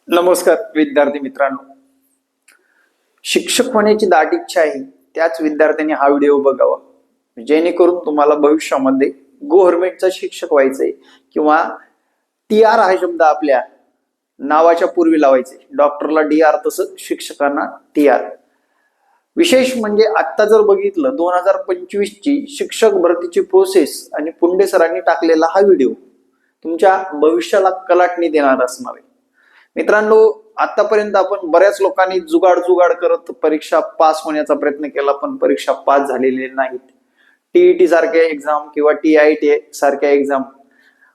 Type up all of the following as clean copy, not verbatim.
नमस्कार विद्यार्थी मित्रांनो, शिक्षक होण्याची दाट इच्छा आहे त्याच विद्यार्थ्यांनी हा व्हिडिओ बघावा, जेणेकरून तुम्हाला भविष्यामध्ये गव्हर्नमेंटचा शिक्षक व्हायचंय किंवा TR हा शब्द आपल्या नावाच्या पूर्वी लावायचे. डॉक्टरला DR तसं शिक्षकांना TR. विशेष म्हणजे आता जर बघितलं 2025 ची शिक्षक भरतीची प्रोसेस आणि पुंडे सरांनी टाकलेला हा व्हिडिओ तुमच्या भविष्याला कलाटणी देणार असणार आहे. मित्रांनो, आतापर्यंत आपण बऱ्याच लोकांनी जुगाड करत परीक्षा पास होण्याचा प्रयत्न केला, पण परीक्षा पास झालेले नाहीत. TET सारख्या एक्झाम किंवा TIT सारख्या एक्झाम.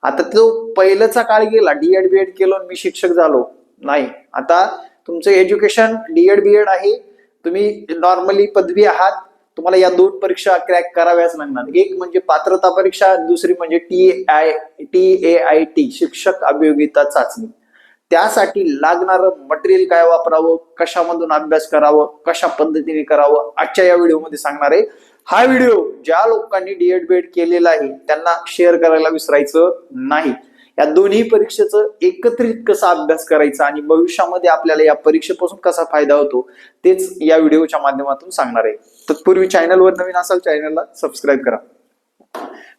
आता तो पहिल्याचा काळ गेला. D.Ed B.Ed केलं मी शिक्षक झालो नाही. आता तुमचं एज्युकेशन D.Ed B.Ed आहे, तुम्ही नॉर्मली पदवी आहात, तुम्हाला या दोन परीक्षा क्रॅक कराव्याच लागणार. एक म्हणजे पात्रता परीक्षा, दुसरी म्हणजे TAIT शिक्षक अभियोगिता चाचणी. त्यासाठी लागणारं मटेरियल काय वापरावं, कशामधून अभ्यास करावं, कशा पद्धतीने करावं, आजच्या या व्हिडिओमध्ये सांगणार आहे. हा व्हिडिओ ज्या लोकांनी D.Ed B.Ed केलेला आहे त्यांना शेअर करायला विसरायचं नाही. या दोन्ही परीक्षेचं एकत्रित कसा अभ्यास करायचा आणि भविष्यामध्ये आपल्याला या परीक्षेपासून कसा फायदा होतो तेच या व्हिडिओच्या माध्यमातून सांगणार आहे. तत्पूर्वी चॅनलवर नवीन असाल चॅनलला सबस्क्राईब करा.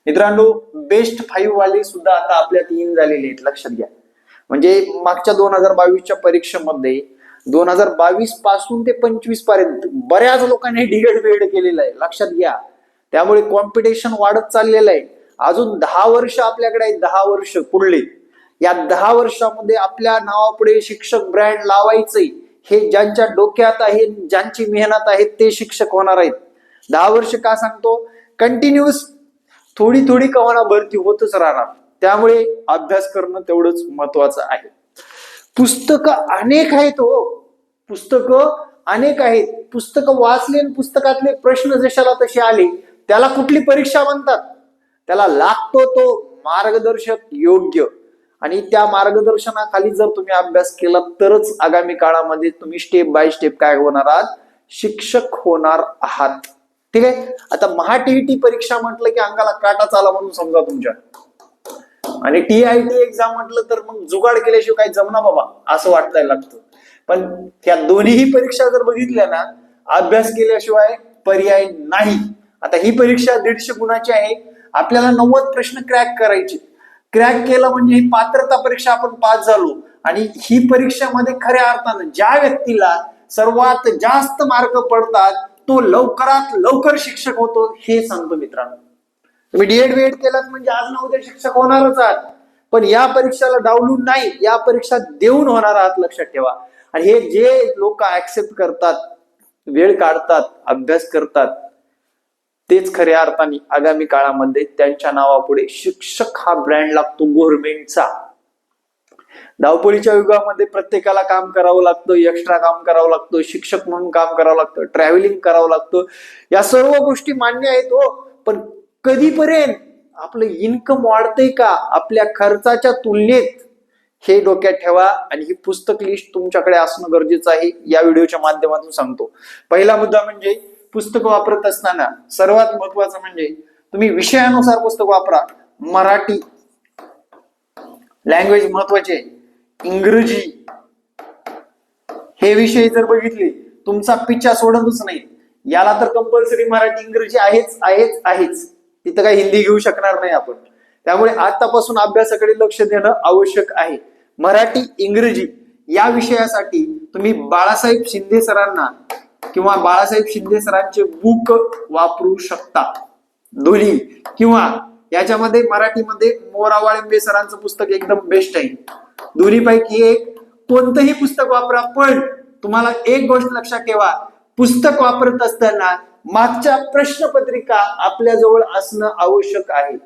मित्रांनो, बेस्ट 5 वाले सुद्धा आता आपल्या 3 झालेले आहेत, लक्षात घ्या. म्हणजे मागच्या 2022च्या परीक्षेमध्ये 2022 पासून ते 25 पर्यंत बऱ्याच लोकांनी D.Ed B.Ed केलेलं आहे, लक्षात घ्या. त्यामुळे कॉम्पिटिशन वाढत चाललेलं आहे. अजून 10 वर्ष आपल्याकडे आहेत, 10 वर्ष पुढले. या 10 वर्षामध्ये आपल्या नावापुढे शिक्षक ब्रँड लावायचंय. हे ज्यांच्या डोक्यात आहे, ज्यांची मेहनत आहे ते शिक्षक होणार आहेत. 10 वर्ष का सांगतो? कंटिन्युअस थोडी का होईना भरती होतच राहणार. त्यामुळे अभ्यास करणं तेवढंच महत्वाचं आहे. पुस्तकं अनेक आहेत हो, पुस्तकं अनेक आहेत. पुस्तकं वाचले, पुस्तकातले प्रश्न जशाला तसे आले, त्याला कुठली परीक्षा म्हणतात? त्याला लागतो तो मार्गदर्शक योग्य. आणि त्या मार्गदर्शनाखाली जर तुम्ही अभ्यास केला तरच आगामी काळामध्ये तुम्ही स्टेप बाय स्टेप काय होणार आहात? शिक्षक होणार आहात. ठीक आहे. आता TET परीक्षा म्हटलं की अंगाला काटा चाला म्हणून समजा तुमच्या, आणि TIT एक्झाम म्हटलं तर मग जुगाड केल्याशिवाय काही जमना बाबा असं वाटायला लागतं. पण त्या दोन्हीही परीक्षा जर बघितल्या ना, अभ्यास केल्याशिवाय पर्याय नाही. आता ही परीक्षा 150 गुणाची आहे. आपल्याला 90 प्रश्न क्रॅक करायचे. क्रॅक केलं म्हणजे ही पात्रता परीक्षा आपण पास झालो. आणि ही परीक्षेमध्ये खऱ्या अर्थानं ज्या व्यक्तीला सर्वात जास्त मार्क पडतात तो लवकरात लवकर शिक्षक होतो, हे सांगतो मित्रांनो. तुम्ही D.Ed B.Ed केलात म्हणजे आज ना उद्या शिक्षक होणारच आहात, पण या परीक्षेला डावलून नाही, या परीक्षा देऊन होणार आहात, लक्षात ठेवा. आणि हे जे लोक ऍक्सेप्ट करतात, वेळ काढतात, अभ्यास करतात, तेच खऱ्या अर्थाने आगामी काळामध्ये त्यांच्या नावापुढे शिक्षक हा ब्रँड लागतो गव्हर्नमेंटचा. धावपळीच्या युगामध्ये प्रत्येकाला काम करावं लागतं, एक्स्ट्रा काम करावं लागतं, शिक्षक म्हणून काम करावं लागतं, ट्रॅव्हलिंग करावं लागतं. या सर्व गोष्टी मान्य आहेत हो, पण कधीपर्यंत आपलं इन्कम वाढतंय का आपल्या खर्चाच्या तुलनेत, हे डोक्यात ठेवा. आणि ही पुस्तक लिस्ट तुमच्याकडे असणं गरजेचं आहे, या व्हिडिओच्या माध्यमातून सांगतो. पहिला मुद्दा म्हणजे पुस्तक वापरत असताना सर्वात महत्वाचं म्हणजे तुम्ही विषयानुसार पुस्तक वापरा. मराठी लँग्वेज महत्वाचे, इंग्रजी हे विषय जर बघितले तुमचा पिच्छा सोडतच नाही. याला तर कंपल्सरी मराठी इंग्रजी आहेच. तिथं काही हिंदी घेऊ शकणार नाही आपण. त्यामुळे आतापासून अभ्यासाकडे लक्ष देणं आवश्यक आहे. मराठी इंग्रजी या विषयासाठी तुम्ही बाळासाहेब शिंदे सरांना किंवा बाळासाहेब शिंदे सरांचे बुक वापरू शकता, दोन्ही. किंवा याच्यामध्ये मराठीमध्ये मोरा वाळिंबे सरांचं पुस्तक एकदम बेस्ट आहे. दोन्ही पैकी एक कोणतंही पुस्तक वापरा, पण तुम्हाला एक गोष्ट लक्षात ठेवा, पुस्तक वापरत असताना मागच्या प्रश्नपत्रिका आपल्या जवळ असणं आवश्यक आहे.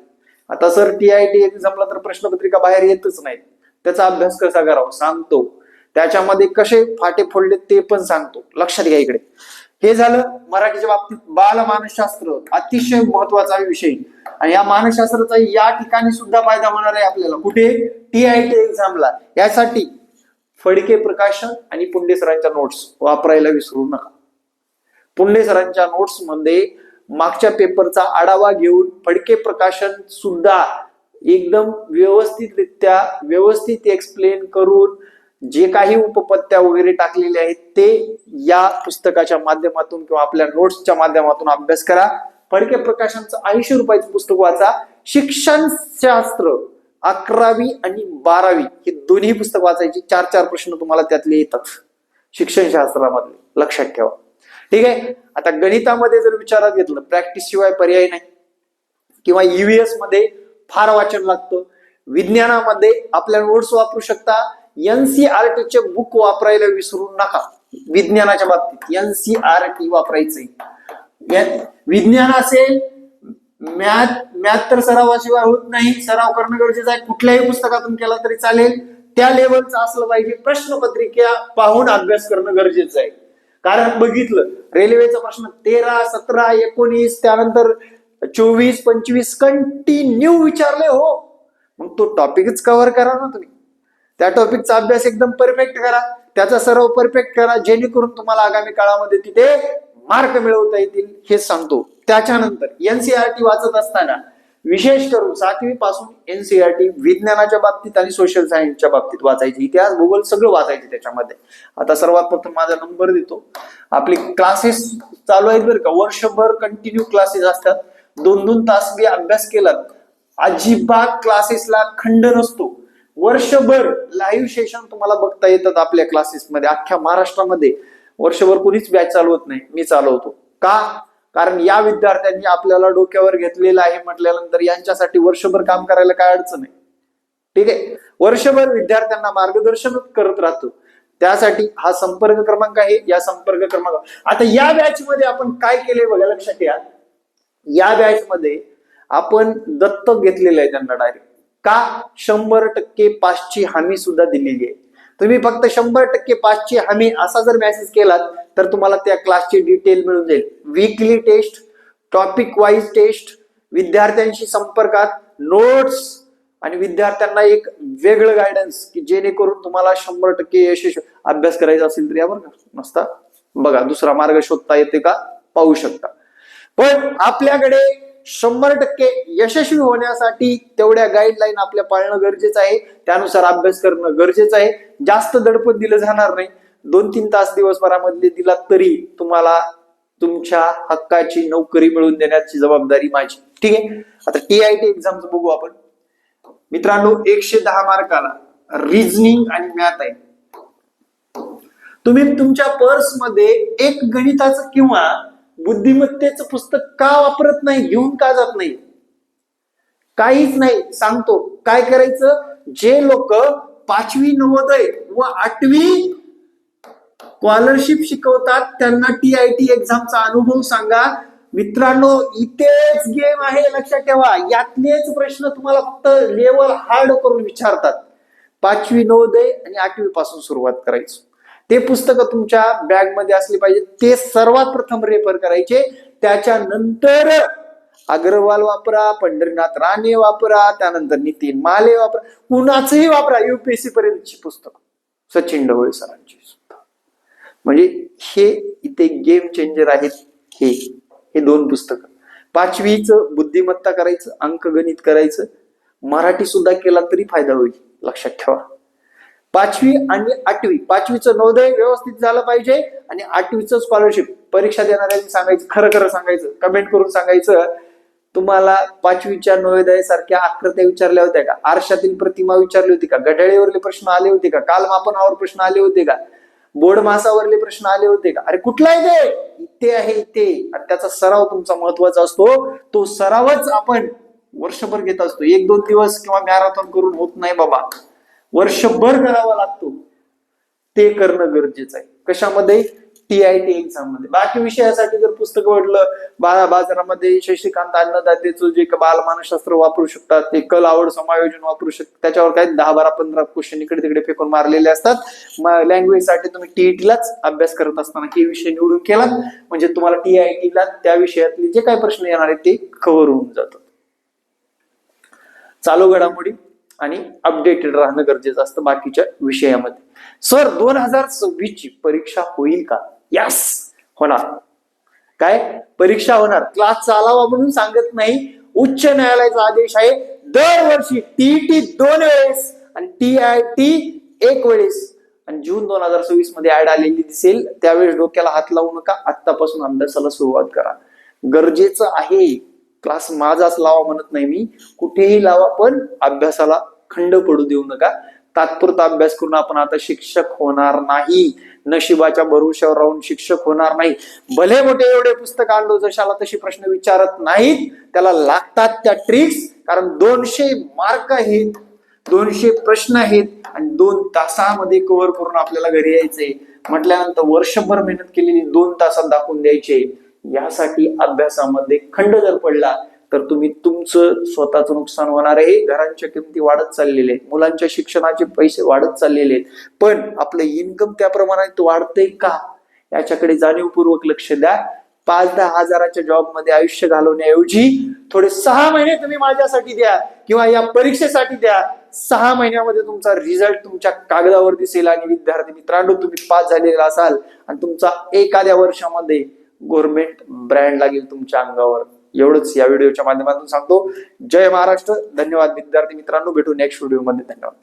आता सर TIT एक्झामला तर प्रश्नपत्रिका बाहेर येतच नाही, त्याचा अभ्यास कसा करावा सांगतो, त्याच्यामध्ये कसे फाटे फोडले ते पण सांगतो, लक्षात घ्या इकडे. हे झालं मराठीच्या बाबतीत. बाल मानसशास्त्र अतिशय महत्वाचा विषय, आणि या मानसशास्त्राचा या ठिकाणी सुद्धा फायदा होणार आहे आपल्याला. कुठे? TIT एक्झामला. यासाठी फडके प्रकाशन आणि पुंडे सरांच्या नोट्स वापरायला विसरू नका. पुंडे सरांच्या नोट्स मध्ये मागच्या पेपरचा आढावा घेऊन फडके प्रकाशन सुद्धा एकदम व्यवस्थित एक्सप्लेन करून जे काही उपपत्त्या वगैरे टाकलेले आहेत ते या पुस्तकाच्या माध्यमातून किंवा आपल्या नोट्सच्या माध्यमातून अभ्यास करा. फडके प्रकाशनचं 80 रुपयाचं पुस्तक वाचा. शिक्षणशास्त्र 11वी आणि 12वी हे दोन्ही पुस्तक वाचायची. 4-4 प्रश्न तुम्हाला त्यातले येतात शिक्षणशास्त्रामधले, लक्षात ठेवा. ठीक आहे. आता गणितामध्ये जर विचारात घेतलं, प्रॅक्टिस शिवाय पर्याय नाही किंवा ईव्हीएस मध्ये फार वाचन लागतं. विज्ञानामध्ये आपल्या नोट्स वापरू शकता. एनसीईआरटीचे बुक वापरायला विसरू नका. विज्ञानाच्या बाबतीत एनसीईआरटी वापरायचंय. विज्ञान असेल, मॅथ तर सरावाशिवाय होत नाही, सराव करणं गरजेचं आहे. कुठल्याही पुस्तकातून केला तरी चालेल, त्या लेवलचं असलं पाहिजे. प्रश्नपत्रिका पाहून अभ्यास करणं गरजेचं आहे. कारण बघितलं रेल्वेचा प्रश्न 13, 17, 19 त्यानंतर 24, 25 कंटिन्यू विचारले हो. मग तो टॉपिकच कव्हर करा ना तुम्ही. त्या टॉपिकचा अभ्यास एकदम परफेक्ट करा, त्याचा सराव परफेक्ट करा, जेणेकरून तुम्हाला आगामी काळामध्ये तिथे मार्क मिळवता येतील, हेच सांगतो. त्याच्यानंतर एनसीईआरटी वाचत असताना विशेष करून 7वी पासून एनसीईआरटी विज्ञानाच्या बाबतीत आणि सोशल सायन्सच्या बाबतीत वाचायची. इतिहास, भूगोल सगळं वाचायचे त्याच्यामध्ये. आता सर्वात प्रथम माझा नंबर देतो. आपले क्लासेस चालू आहेत बरं का, वर्षभर कंटिन्यू क्लासेस असतात. 2-2 तास बी अभ्यास केलात, अजिबात क्लासेसला खंड नसतो. वर्षभर लाईव्ह सेशन तुम्हाला बघता येतात आपल्या क्लासेसमध्ये. अख्ख्या महाराष्ट्रामध्ये वर्षभर कुणीच बॅच चालवत नाही, मी चालवतो. का? कारण या विद्यार्थ्यांनी आपल्याला डोक्यावर घेतलेलं आहे म्हटल्यानंतर यांच्यासाठी वर्षभर काम करायला काय अडचण आहे. ठीक आहे. वर्षभर विद्यार्थ्यांना मार्गदर्शन करत राहतो. त्यासाठी हा संपर्क क्रमांक आहे. या संपर्क क्रमांक, आता या बॅच मध्ये आपण काय केले बघा, लक्षात घ्या. या बॅच मध्ये आपण दत्तक घेतलेलं आहे त्यांना डायरेक्ट. का? 100% पासची हमी सुद्धा दिलेली आहे. तुम्ही फक्त 100% पासची हमी असा जर मेसेज केलात तर तुम्हाला त्या क्लासची डिटेल मिळून जाईल. Weekly test, topic wise test, विद्यार्थ्यांशी संपर्कात, नोट्स आणि विद्यार्थ्यांना एक वेगळं गायडन्स की जेणेकरून तुम्हाला 100% यशस्वी अभ्यास करायचा असेल तर यावर नसता बघा, दुसरा मार्ग शोधता येते का पाहू शकता. पण आपल्याकडे 100% यशस्वी होण्यासाठी तेवढ्या गाईडलाईन आपल्या पाळणं गरजेचं आहे. त्यानुसार अभ्यास करणं गरजेचं आहे. जास्त दडपण दिलं जाणार नाही. 2-3 तास दिवसभरामधले दिला तरी तुम्हाला तुमच्या हक्काची नोकरी मिळवून देण्याची जबाबदारी माझी. ठीक आहे. आता TIT एक्झामचं बघू आपण मित्रांनो. 110 मार्काला रिझनिंग आणि मॅथ आहे. तुम्ही तुमच्या पर्समध्ये एक गणिताचं किंवा बुद्धिमत्तेचं पुस्तक का वापरत नाही, घेऊन का जात नाही? काहीच नाही. सांगतो काय करायचं. जे लोक 5वी नवोदय व 8वी स्कॉलरशिप शिकवतात त्यांना TIT एक्झामचा अनुभव सांगा. मित्रांनो, इथेच गेम आहे, लक्षात ठेवा. यातलेच प्रश्न तुम्हाला फक्त लेवल हार्ड करून विचारतात. 5वी नवोदय आणि 8वी पासून सुरुवात करायची. ते पुस्तकं तुमच्या बॅग मध्ये असली पाहिजे. ते सर्वात प्रथम रेफर करायचे. त्याच्यानंतर अग्रवाल वापरा, पंढरीनाथ राणे वापरा, त्यानंतर नितीन माले वापरा, कुणाचंही वापरा. UPSC पर्यंतची पुस्तक सचिन ढवळे सरांची सुद्धा. म्हणजे हे इथे गेम चेंजर आहेत. हे 2 पुस्तकं. 5वीचं बुद्धिमत्ता करायचं, अंकगणित करायचं, मराठी सुद्धा केला तरी फायदा होईल, लक्षात ठेवा. 5वी आणि 8वी, 5वीचं नवोदय व्यवस्थित झालं पाहिजे आणि 8वीचं स्कॉलरशिप. परीक्षा देणाऱ्यांनी सांगायचं, खरं खरं सांगायचं, कमेंट करून सांगायचं, तुम्हाला 5वीच्या नवोदय सारख्या आकृत्या विचारल्या होत्या का? आरशातील प्रतिमा विचारली होती का? घड्याळीवरले प्रश्न आले होते का? कालमापनावर प्रश्न आले होते का? बोर्ड मासावरले प्रश्न आले होते का? अरे कुठला आहे ते? इथे आहे इथे. आणि त्याचा सराव तुमचा महत्वाचा असतो. तो सरावच आपण वर्षभर घेत असतो. 1-2 दिवस किंवा मॅरेथॉन करून होत नाही बाबा. वर्षभर करावा लागतो. ते करणं गरजेचं आहे. कशामध्ये? TIT एक्झाम मध्ये. बाकी विषयासाठी जर पुस्तक वाढलं, बाजारामध्ये शशिकांत अन्नदातेचं जे बालमानसशास्त्र वापरू शकतात, ते कल आवड समायोजन वापरू शकतात. त्याच्यावर काय 10, 12, 15 क्वेश्चन इकडे तिकडे फेकून मारलेले असतात. लँग्वेज साठी तुम्ही TET-लाच अभ्यास करत असताना हे विषय निवडून केला म्हणजे तुम्हाला TIT-ला त्या विषयातले जे काही प्रश्न येणार आहेत ते कव्हर होऊन जातात. चालू घडामोडी आणि अपडेटेड राहणं गरजेचं असतं बाकीच्या विषयामध्ये. सर 2026 ची परीक्षा होईल का? यस, होणार. काय परीक्षा होणार? क्लास चालावा म्हणून सांगत नाही. उच्च न्यायालयाचा आदेश आहे. दरवर्षी TET 2 वेळेस आणि TIT 1 वेळेस आणि जून 2026 मध्ये ऍड आलेली दिसेल, त्यावेळेस डोक्याला हात लावू नका, आत्तापासून अभ्यासाला सुरुवात करा. गरजेचं आहे. क्लास माझाच लावा म्हणत नाही मी, कुठेही लावा, पण अभ्यासाला खंड पडू देऊ नका. तात्पुरता अभ्यास करून आपण आता शिक्षक होणार नाही, नशिबाच्या भरोश्यावर राहून शिक्षक होणार नाही. भले मोठे एवढे पुस्तक आणलो, जशाला तशी प्रश्न विचारत नाहीत, त्याला लागतात त्या ट्रिक्स. कारण 200 मार्क आहेत, 200 प्रश्न आहेत आणि 2 तासामध्ये कव्हर करून आपल्याला घरी यायचंय म्हटल्यानंतर वर्षभर मेहनत केलेली 2 तासात दाखवून द्यायचे. यासाठी अभ्यासामध्ये खंड जर पडला तर तुमचं स्वतःचं नुकसान होणार आहे. घरांच्या किमती वाढत चाललेले आहेत, मुलांच्या शिक्षणाचे पैसे वाढत चाललेले आहेत, पण आपलं इन्कम त्या प्रमाणात वाढतंय का याच्याकडे जाणीवपूर्वक लक्ष द्या. 5-10 हजाराच्या जॉब मध्ये आयुष्य घालवण्याऐवजी थोडे 6 महिने तुम्ही माझ्यासाठी द्या किंवा या परीक्षेसाठी द्या. 6 महिन्यामध्ये तुमचा रिझल्ट तुमच्या कागदावर दिसेल आणि विद्यार्थी मित्रांनो, तुम्ही पास झालेला असाल आणि तुमचा एखाद्या वर्षामध्ये गव्हर्नमेंट ब्रँड लागेल तुमच्या अंगावर. एवढंच या व्हिडिओच्या माध्यमातून सांगतो. जय महाराष्ट्र. धन्यवाद विद्यार्थी मित्रांनो, भेटू नेक्स्ट व्हिडिओ मध्ये. धन्यवाद.